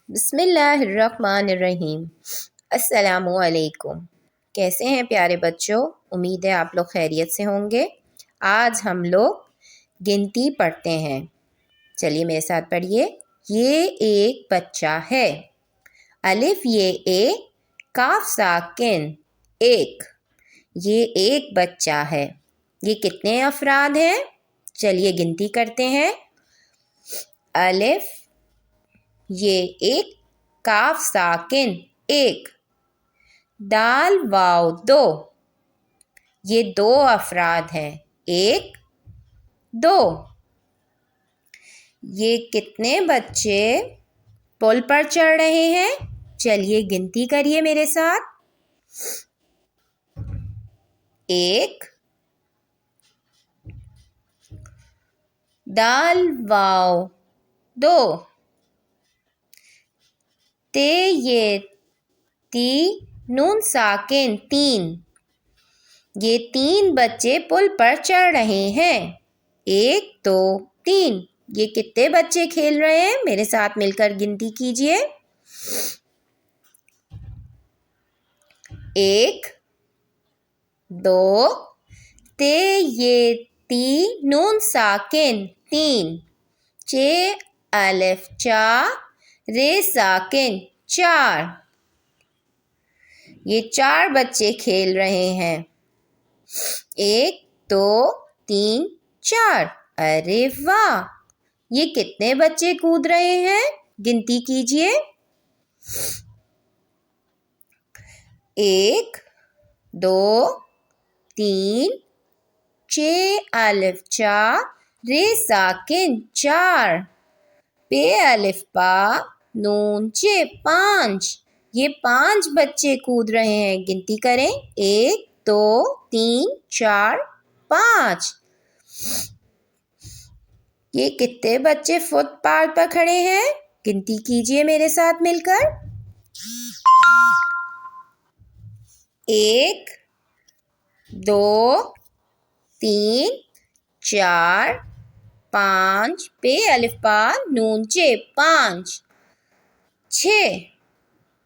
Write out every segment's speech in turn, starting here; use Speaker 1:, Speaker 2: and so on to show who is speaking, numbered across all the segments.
Speaker 1: बिस्मिल्लाहिर्रहमानिर्रहीम। अस्सलामुअलैकुम। कैसे हैं प्यारे बच्चों? उम्मीद है आप लोग खैरियत से होंगे। आज हम लोग गिनती पढ़ते हैं। चलिए मेरे साथ पढ़िए। ये एक बच्चा है। अलिफ ये ए, काफ साकिन एक। ये एक बच्चा है। ये कितने अफराद हैं? चलिए गिनती करते हैं। अलिफ ये एक, काफ साकिन एक, दाल वाव दो। ये दो अफराद हैं। एक, दो। ये कितने बच्चे पुल पर चढ़ रहे हैं? चलिए गिनती करिए मेरे साथ। एक, दाल वाव दो, ते ये ती नून साकिन तीन। ये तीन बच्चे पुल पर चढ़ रहे हैं। एक, दो, तीन। ये कितने बच्चे खेल रहे हैं? मेरे साथ मिलकर गिनती कीजिए। एक, दो, ते ये ती नून साकिन तीन, चे अलिफ चा, रे साकिन चार। ये चार बच्चे खेल रहे हैं। एक, दो, तीन, चार। अरे वाह! ये कितने बच्चे कूद रहे हैं? गिनती कीजिए। एक, दो, तीन, चे अलिफ चा, रे साकिन चार, पे अलिफ पा, नून चे पांच। ये पांच बच्चे कूद रहे हैं। गिनती करें। एक, दो, तीन, चार, पांच। ये कितने बच्चे फुटपाथ पर खड़े हैं? गिनती कीजिए मेरे साथ मिलकर। एक, दो, तीन, चार, पांच, पे अलिफ पा, नून चे पांच, छः।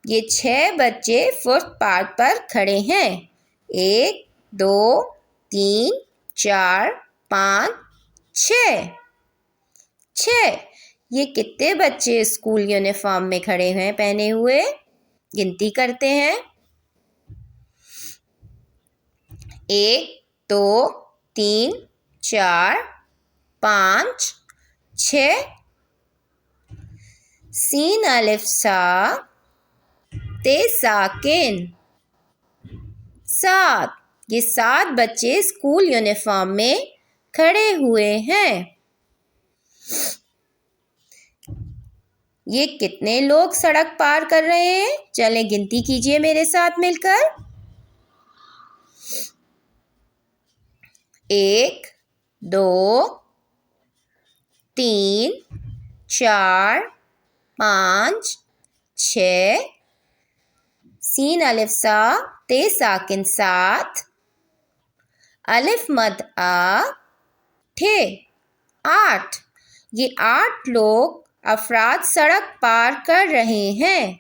Speaker 1: ये छह बच्चे फुटपाथ पर खड़े हैं। एक, दो, तीन, चार, पाँच, छः। छः। ये कितने बच्चे स्कूल यूनिफॉर्म में खड़े हैं पहने हुए? गिनती करते हैं। एक, दो, तीन, चार, पाँच, छः। सीन अलिफ सा, ते साकिन सात। ये सात बच्चे स्कूल यूनिफॉर्म में खड़े हुए हैं। ये कितने लोग सड़क पार कर रहे हैं? चलें गिनती कीजिए मेरे साथ मिलकर। एक, दो, तीन, चार, पाँच, छः। सीन अलिफ सा, ते साकिन सात, अलिफ मद आ, ठे आठ। ये आठ लोग अफराद सड़क पार कर रहे हैं।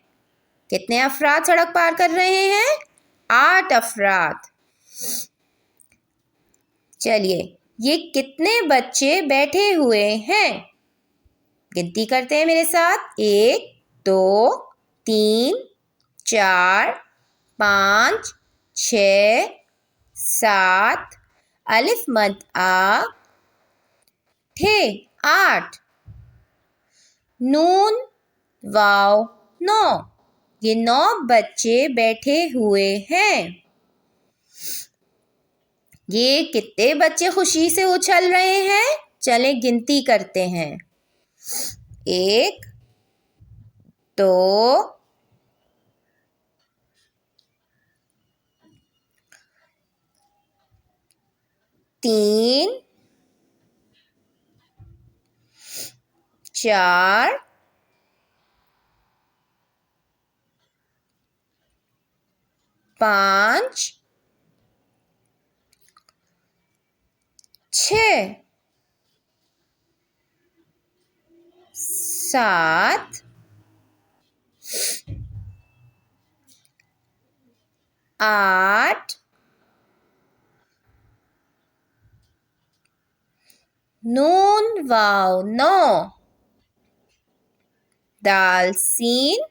Speaker 1: कितने अफराद सड़क पार कर रहे हैं? आठ अफराद। चलिए, ये कितने बच्चे बैठे हुए हैं? गिनती करते हैं मेरे साथ। एक, दो, तीन, चार, पाँच, छः, सात, अलिफ मद आ, ठे आठ, नून वाव नौ। ये नौ बच्चे बैठे हुए हैं। ये कितने बच्चे खुशी से उछल रहे हैं? चलें गिनती करते हैं। एक, दो, तीन, चार, पाँच, छः, सात, 8, नून वाव 9, दाल सीन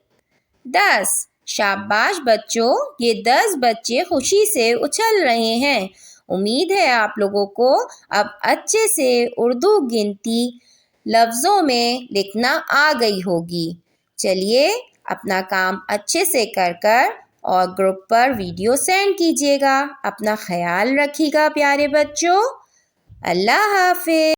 Speaker 1: 10। शाबाश बच्चों, ये 10 बच्चे खुशी से उछल रहे हैं। उम्मीद है आप लोगों को अब अच्छे से उर्दू गिनती लफ्ज़ों में लिखना आ गई होगी। चलिए अपना काम अच्छे से कर और ग्रुप पर वीडियो सेंड कीजिएगा। अपना ख्याल रखिएगा प्यारे बच्चों। अल्लाह हाफ़िज़।